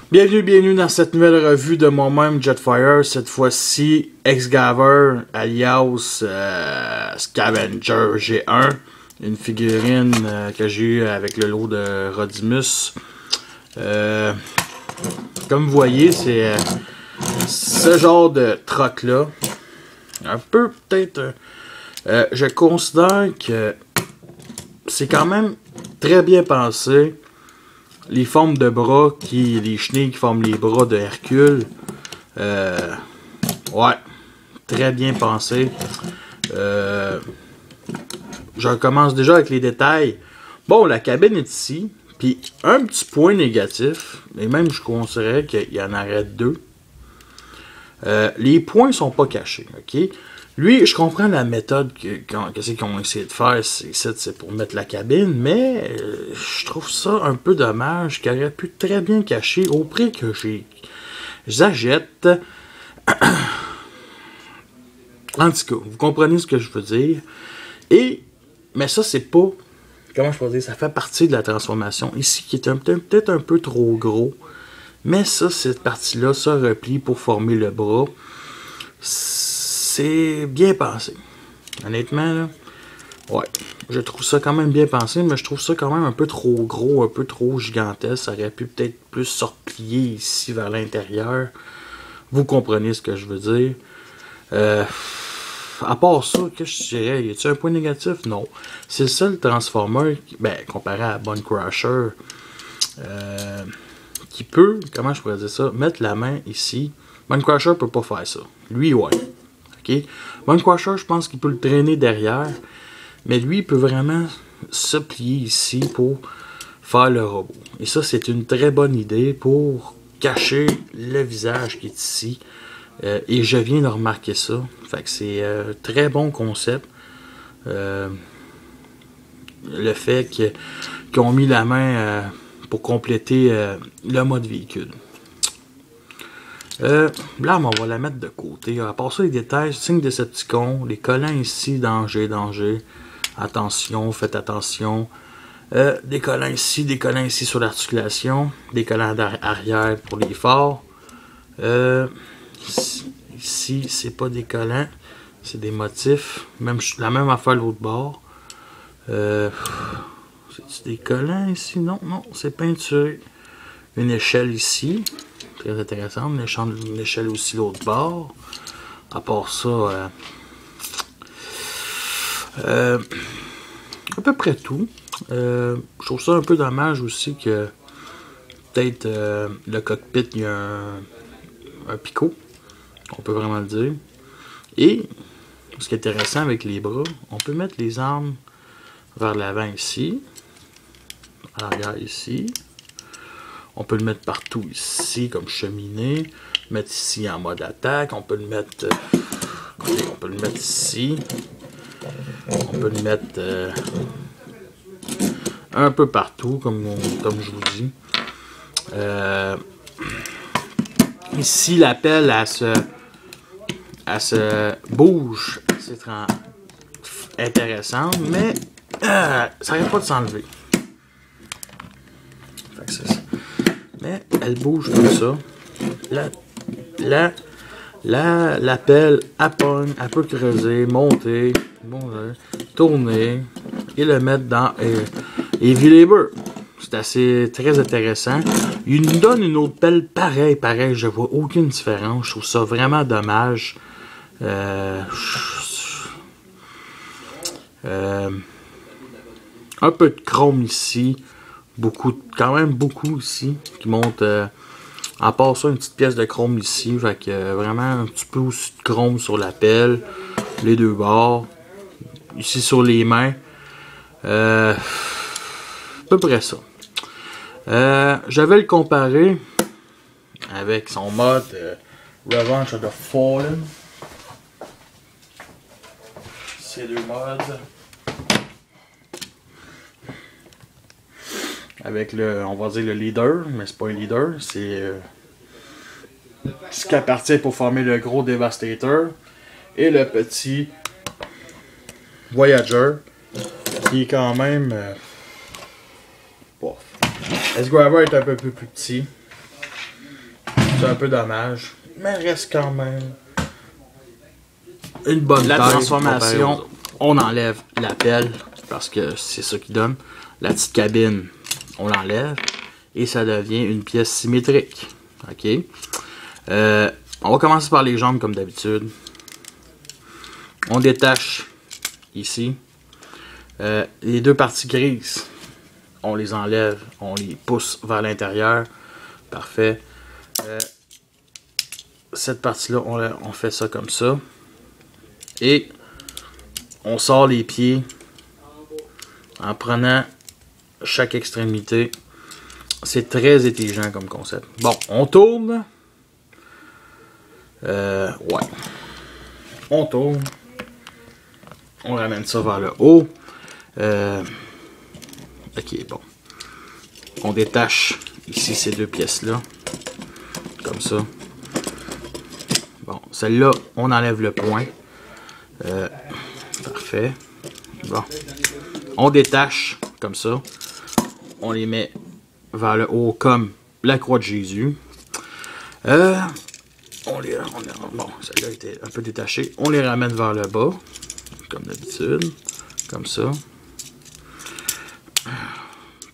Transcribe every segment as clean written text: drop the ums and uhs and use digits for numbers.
Bienvenue dans cette nouvelle revue de moi-même Jetfire. Cette fois-ci, Excalibur alias Scavenger G1. Une figurine que j'ai eue avec le lot de Rodimus. Comme vous voyez, c'est ce genre de troc-là. Un peu peut-être... je considère que c'est quand même très bien pensé. Les formes de bras, les chenilles qui forment les bras de Hercule. Ouais, très bien pensé. Je commence déjà avec les détails. Bon, la cabine est ici. Puis un petit point négatif, et même je considérais qu'il y en aurait deux. Les points sont pas cachés, ok? Lui, je comprends la méthode qu'est-ce qu'ils ont essayé de faire, c'est pour mettre la cabine, mais je trouve ça un peu dommage qu'il aurait pu très bien cacher au prix que j'achète. En tout cas, vous comprenez ce que je veux dire. Mais ça, c'est pas... Comment je peux dire? Ça fait partie de la transformation. Ici, qui est peut-être un peu trop gros. Mais ça, cette partie-là, ça replie pour former le bras. C'est bien pensé. Honnêtement, là, ouais, je trouve ça quand même bien pensé, mais je trouve ça quand même un peu trop gros, un peu trop gigantesque. Ça aurait pu peut-être plus se replier ici vers l'intérieur. Vous comprenez ce que je veux dire. À part ça, qu'est-ce que je dirais? Y a-t-il un point négatif? Non. C'est le seul Transformer, comparé à Bone Crusher, qui peut, comment je pourrais dire ça, mettre la main ici. Bone Crusher peut pas faire ça. Lui, ouais. Okay. Bone Crusher, je pense qu'il peut le traîner derrière. Mais lui, il peut vraiment se plier ici pour faire le robot. Et ça, c'est une très bonne idée pour cacher le visage qui est ici. Et je viens de remarquer ça. Fait que c'est un très bon concept. Le fait qu'ils ont mis la main pour compléter le mode véhicule. Là, on va la mettre de côté. À part ça, les détails, signe Decepticon, les collants ici, danger, danger. Attention, faites attention. Des collants ici sur l'articulation. Des collants arrière pour les phares. Ici, c'est pas des collants, c'est des motifs. La même affaire l'autre bord. C'est des collants ici? Non, c'est peinturé. Une échelle ici. Très intéressant. Une échelle aussi l'autre bord. À part ça, à peu près tout. Je trouve ça un peu dommage aussi que peut-être le cockpit, il y a un picot. On peut vraiment le dire. Et ce qui est intéressant avec les bras, on peut mettre les armes vers l'avant ici. À l'arrière ici. On peut le mettre partout ici, comme cheminée. Mettre ici en mode attaque. On peut le mettre... ici. On peut le mettre un peu partout, comme je vous dis. Ici, la pelle, elle se bouge. C'est intéressant, mais ça n'arrête pas de s'enlever. Mais elle bouge comme ça. La pelle, elle pogne, elle peut creuser, monter, tourner et le mettre dans Heavy Labor. C'est assez très intéressant. Il nous donne une autre pelle pareil, je vois aucune différence. Je trouve ça vraiment dommage. Un peu de chrome ici. Quand même beaucoup ici qui monte. À part ça, une petite pièce de chrome ici. Fait que vraiment un petit peu aussi de chrome sur la pelle. Les deux bords. Ici sur les mains. À peu près ça. Je vais le comparer avec son mode Revenge of the Fallen. Ces deux modes. Avec on va dire le leader, mais c'est pas un leader, c'est ce qui appartient pour former le gros Devastator. Et le petit Voyager, qui est quand même... Excalibur est un peu plus petit. C'est un peu dommage. Mais reste quand même une bonne La taille. transformation, on enlève la pelle parce que c'est ça qui donne. La petite cabine, on l'enlève et ça devient une pièce symétrique. Ok. On va commencer par les jambes comme d'habitude. On détache ici. Les deux parties grises, on les enlève, on les pousse vers l'intérieur. Parfait. Cette partie-là, on fait ça comme ça. Et on sort les pieds en prenant chaque extrémité. C'est très intelligent comme concept. Bon, on tourne. Ouais. On tourne. On ramène ça vers le haut. Ok, bon. On détache ici ces deux pièces-là. Comme ça. Bon, celle-là, on enlève le point. Parfait. Bon. On détache comme ça. On les met vers le haut comme la croix de Jésus. Bon, celle-là était un peu détachée. On les ramène vers le bas. Comme d'habitude. Comme ça.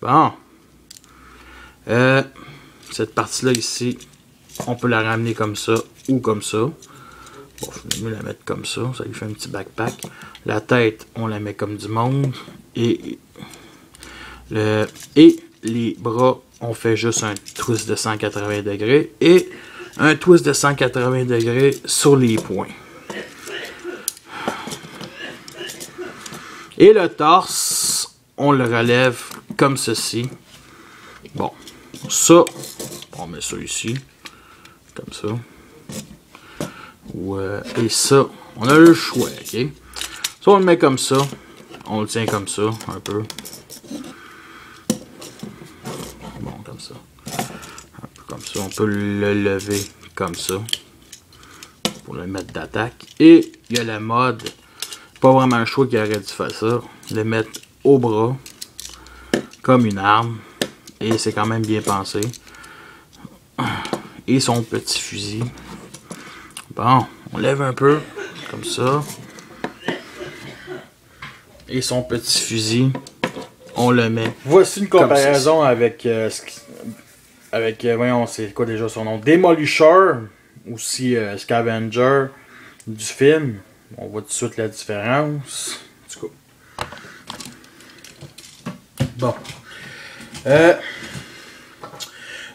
Bon. Cette partie-là ici, on peut la ramener comme ça ou comme ça. Bon, je vais mieux la mettre comme ça. Ça lui fait un petit backpack. La tête, on la met comme du monde. Et les bras, on fait juste un twist de 180 degrés. Et un twist de 180 degrés sur les poings. Et le torse, on le relève comme ceci. Bon, ça, on met ça ici. Comme ça. Et ça, on a le choix, ok? Ça, on le met comme ça. On le tient comme ça, un peu. Bon, comme ça. Un peu comme ça. On peut le lever comme ça. Pour le mettre d'attaque. Et il y a le mode. Pas vraiment un choix qui aurait dû faire ça. Le mettre au bras. Comme une arme. Et c'est quand même bien pensé. Et son petit fusil. Bon, on lève un peu. Comme ça. Et son petit fusil. On le met. Voici une comparaison avec... voyons, c'est quoi déjà son nom? Demolisher. Aussi Scavenger. Du film. On voit tout de suite la différence. En tout cas. Bon.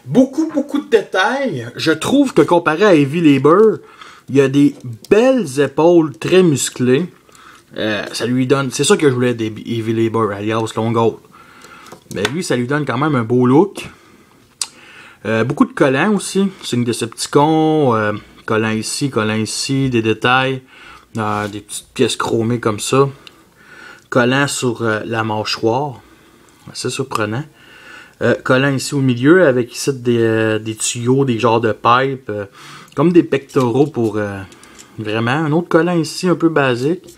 Beaucoup de détails. Je trouve que comparé à Heavy Labor, il y a des belles épaules très musclées. Ça lui donne... C'est ça que je voulais des Heavy Labor, alias Longhold. Mais lui, ça lui donne quand même un beau look. Beaucoup de collants aussi. Signe de Decepticon. Collants ici, des détails. Des petites pièces chromées comme ça. Collant sur la mâchoire. C'est surprenant. Collant ici au milieu avec ici des tuyaux, des genres de pipes. Comme des pectoraux pour vraiment. Un autre collant ici un peu basique.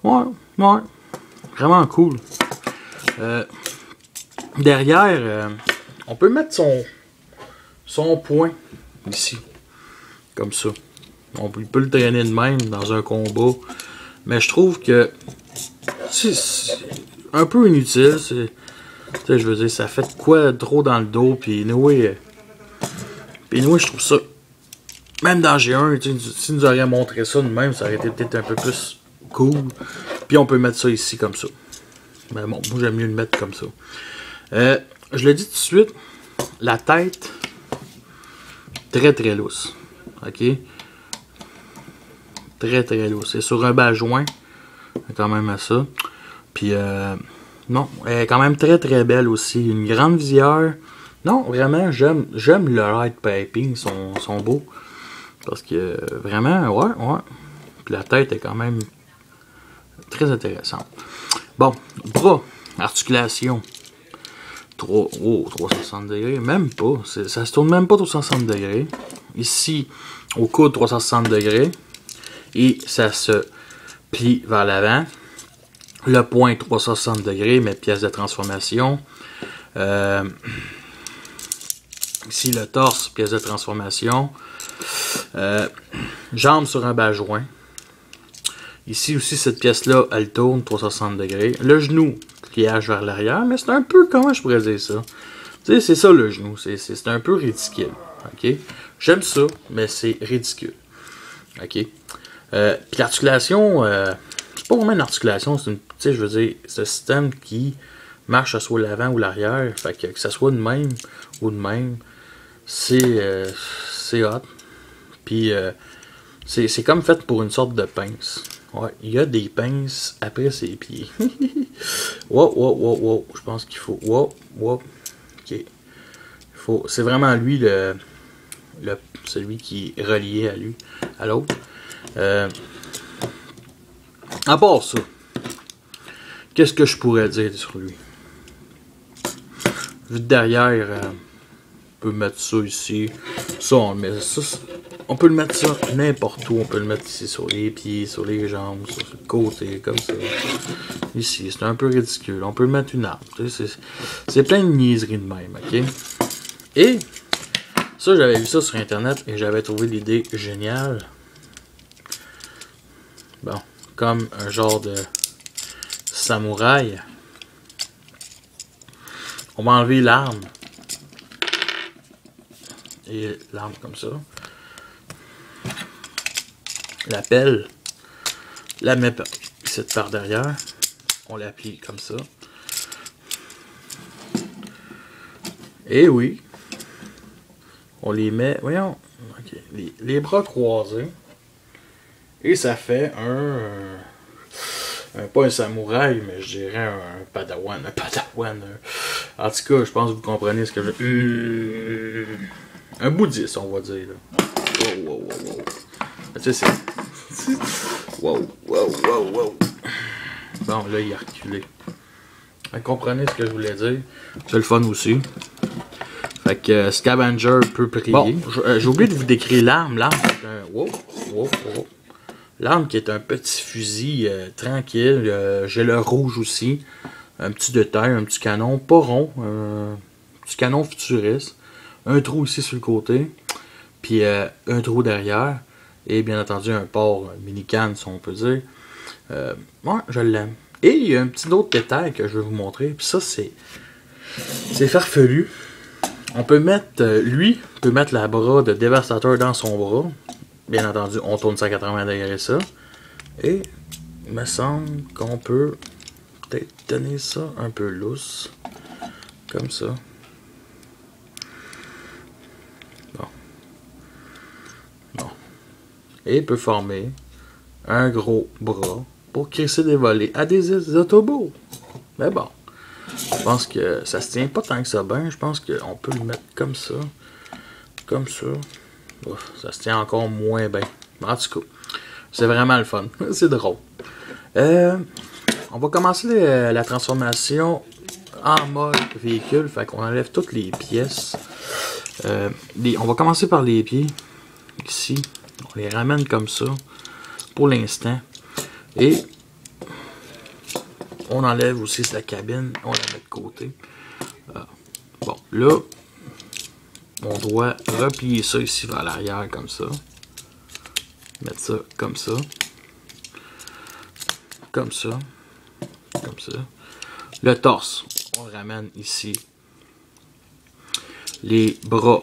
Ouais. Vraiment cool. Derrière, on peut mettre son poing ici. Comme ça. On peut le traîner de même dans un combat. Mais je trouve que c'est un peu inutile. Je veux dire, ça fait quoi trop dans le dos. Puis anyway, je trouve ça. Même dans G1, si nous aurions montré ça de même, ça aurait été peut-être un peu plus cool. Puis on peut mettre ça ici comme ça. Mais bon, moi j'aime mieux le mettre comme ça. Je le dis tout de suite, la tête, très lousse. Ok? Très lousse. C'est sur un bas joint. Quand même à ça. Puis, non, elle est quand même très belle aussi. Une grande visière. Non, vraiment, j'aime le light piping. Ils sont beaux. Parce que, vraiment, ouais. Puis la tête est quand même très intéressante. Bon, bras, articulation. 360 degrés, même pas. Ça se tourne même pas 360 degrés. Ici, au coude, 360 degrés. Et ça se plie vers l'avant. Le point 360 degrés, mais pièce de transformation. Ici, le torse, pièce de transformation. Jambes sur un bas-joint. Ici aussi, cette pièce-là, elle tourne 360 degrés. Le genou, pliage vers l'arrière, mais c'est un peu, comment je pourrais dire ça? Tu sais, c'est ça le genou, c'est un peu ridicule. Ok? J'aime ça, mais c'est ridicule. Ok? Puis l'articulation, c'est pas vraiment une articulation, c'est une, tu sais, je veux dire, c'est un système qui marche soit l'avant ou l'arrière. Fait que ça soit de même ou de même, c'est hot. Puis c'est comme fait pour une sorte de pince. Ouais, il y a des pinces après ses pieds. Wow. Je pense qu'il faut. Wow. Ok. C'est vraiment lui celui qui est relié à lui, à l'autre. À part ça, qu'est-ce que je pourrais dire sur lui? Vu de derrière, on peut mettre ça ici. Ça, on peut le mettre ça n'importe où. On peut le mettre ici sur les pieds, sur les jambes, sur le côté, comme ça. Ici, c'est un peu ridicule. On peut le mettre une arme. C'est plein de niaiseries de même, ok? Et ça, j'avais vu ça sur internet et j'avais trouvé l'idée géniale. Bon, comme un genre de samouraï. On va enlever l'arme. Et l'arme comme ça. La pelle. La met ici par derrière. On l'appuie comme ça. Et oui. On les met. Voyons. Okay, les bras croisés. Et ça fait pas un samouraï, mais je dirais un padawan. En tout cas, je pense que vous comprenez ce que je... un bouddhiste, on va dire. Là. Wow. Tu sais, c'est... Wow. Bon, là, il a reculé. Vous comprenez ce que je voulais dire. C'est le fun aussi. Fait que Scavenger peut prier. Bon, j'ai oublié de vous décrire l'arme. L'arme, c'est un... Wow. L'arme qui est un petit fusil tranquille. J'ai le rouge aussi. Un petit détail, un petit canon, pas rond. Un petit canon futuriste. Un trou ici sur le côté. Puis un trou derrière. Et bien entendu un port mini-can, si on peut dire. Ouais, je l'aime. Et il y a un petit autre détail que je vais vous montrer. Puis ça, c'est farfelu. On peut mettre, on peut mettre la bras de Dévastateur dans son bras. Bien entendu, on tourne 180 degrés ça. Et il me semble qu'on peut peut-être tenir ça un peu lousse. Comme ça. Bon. Et il peut former un gros bras pour crisser des volets à des autobots. Mais bon. Je pense que ça se tient pas tant que ça bien. Je pense qu'on peut le mettre comme ça. Comme ça. Ouf, ça se tient encore moins bien. En tout cas, c'est vraiment le fun. C'est drôle. On va commencer la transformation en mode véhicule. Fait qu'on enlève toutes les pièces. On va commencer par les pieds. Ici. On les ramène comme ça. Pour l'instant. Et on enlève aussi la cabine. On la met de côté. Bon, là, on doit replier ça ici vers l'arrière comme ça. Mettre ça comme ça. Comme ça. Comme ça. Le torse, on le ramène ici. Les bras,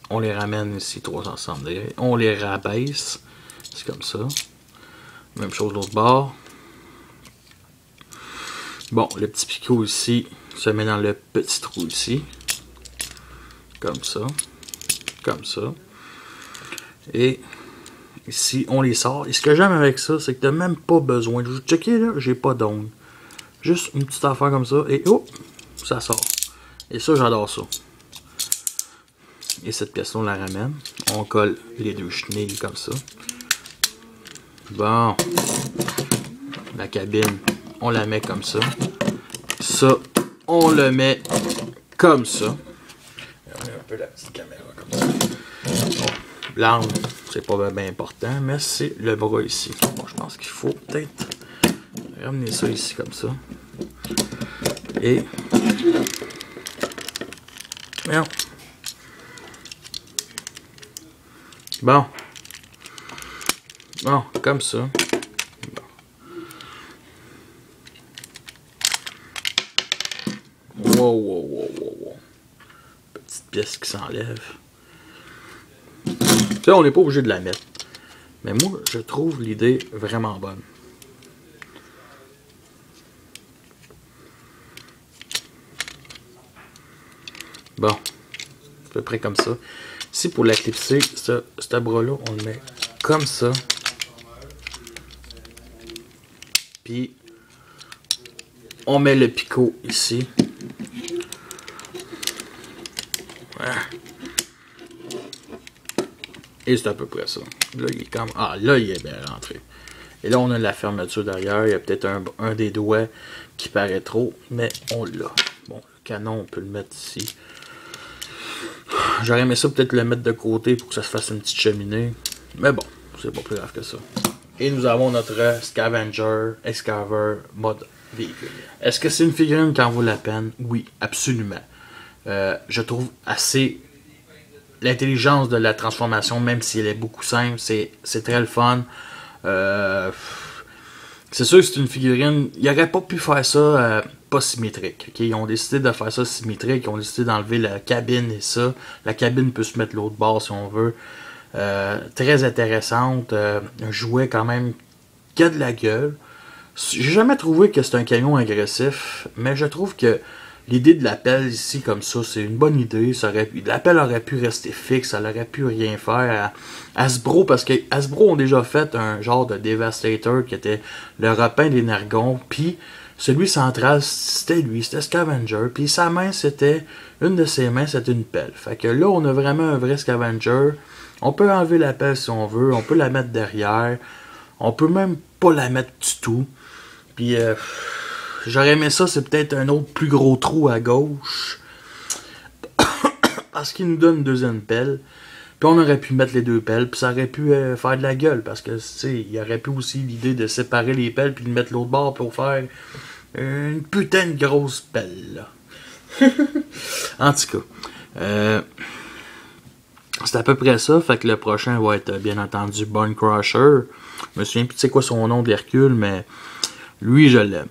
on les ramène ici 360 degrés. On les rabaisse. C'est comme ça. Même chose de l'autre bord. Bon, le petit picot ici se met dans le petit trou ici. Comme ça. Comme ça. Et ici, on les sort. Et ce que j'aime avec ça, c'est que tu n'as même pas besoin. Vous checkez là, j'ai pas d'ongle. Juste une petite affaire comme ça. Et hop, ça sort. Et ça, j'adore ça. Et cette pièce-là, on la ramène. On colle les deux chenilles comme ça. Bon. La cabine, on la met comme ça. Ça, on le met comme ça. On met un peu la petite caméra comme ça. Bon, l'arme, c'est pas bien important, mais c'est le bras ici. Bon, je pense qu'il faut peut-être ramener ça ici comme ça. Et... Bon. Bon, comme ça. Wow, wow, wow, wow, wow. Petite pièce qui s'enlève. Ça, on n'est pas obligé de la mettre. Mais moi, je trouve l'idée vraiment bonne. Bon. À peu près comme ça. Ici, pour la clipser, ce bras-là, on le met comme ça. Puis, on met le picot ici. Voilà. Et c'est à peu près ça. Là, il est comme... Ah, là, il est bien rentré. Et là, on a la fermeture derrière. Il y a peut-être un des doigts qui paraît trop, mais on l'a. Bon, le canon, on peut le mettre ici. J'aurais aimé ça peut-être le mettre de côté pour que ça se fasse une petite cheminée. Mais bon, c'est pas plus grave que ça. Et nous avons notre Scavenger Excaver mode véhicule. Est-ce que c'est une figurine qui en vaut la peine? Oui, absolument. Je trouve assez... L'intelligence de la transformation, même si elle est beaucoup simple, c'est très le fun. C'est sûr que c'est une figurine... Ils n'auraient pas pu faire ça pas symétrique. Okay? Ils ont décidé de faire ça symétrique. Ils ont décidé d'enlever la cabine et ça. La cabine peut se mettre l'autre bord si on veut. Très intéressante. Un jouet quand même qui a de la gueule. J'ai jamais trouvé que c'est un camion agressif, mais je trouve que l'idée de la pelle ici comme ça, c'est une bonne idée. La pelle aurait pu rester fixe, elle aurait pu rien faire à Hasbro, parce que Hasbro ont déjà fait un genre de Devastator qui était le repeint d'Energon, puis celui central, c'était lui, c'était Scavenger, puis sa main, c'était, une de ses mains, c'était une pelle. Fait que là, on a vraiment un vrai Scavenger. On peut enlever la pelle si on veut, on peut la mettre derrière, on peut même pas la mettre du tout. Puis, j'aurais aimé ça, c'est peut-être un autre plus gros trou à gauche. Parce qu'il nous donne une deuxième pelle. Puis on aurait pu mettre les deux pelles, puis ça aurait pu faire de la gueule. Parce que, tu sais, il y aurait pu aussi l'idée de séparer les pelles, puis de mettre l'autre bord pour faire une putain de grosse pelle, là. En tout cas, c'est à peu près ça. Fait que le prochain va être, bien entendu, Bone Crusher. Je me souviens plus, tu sais quoi son nom de l'Hercule, mais lui, je l'aime.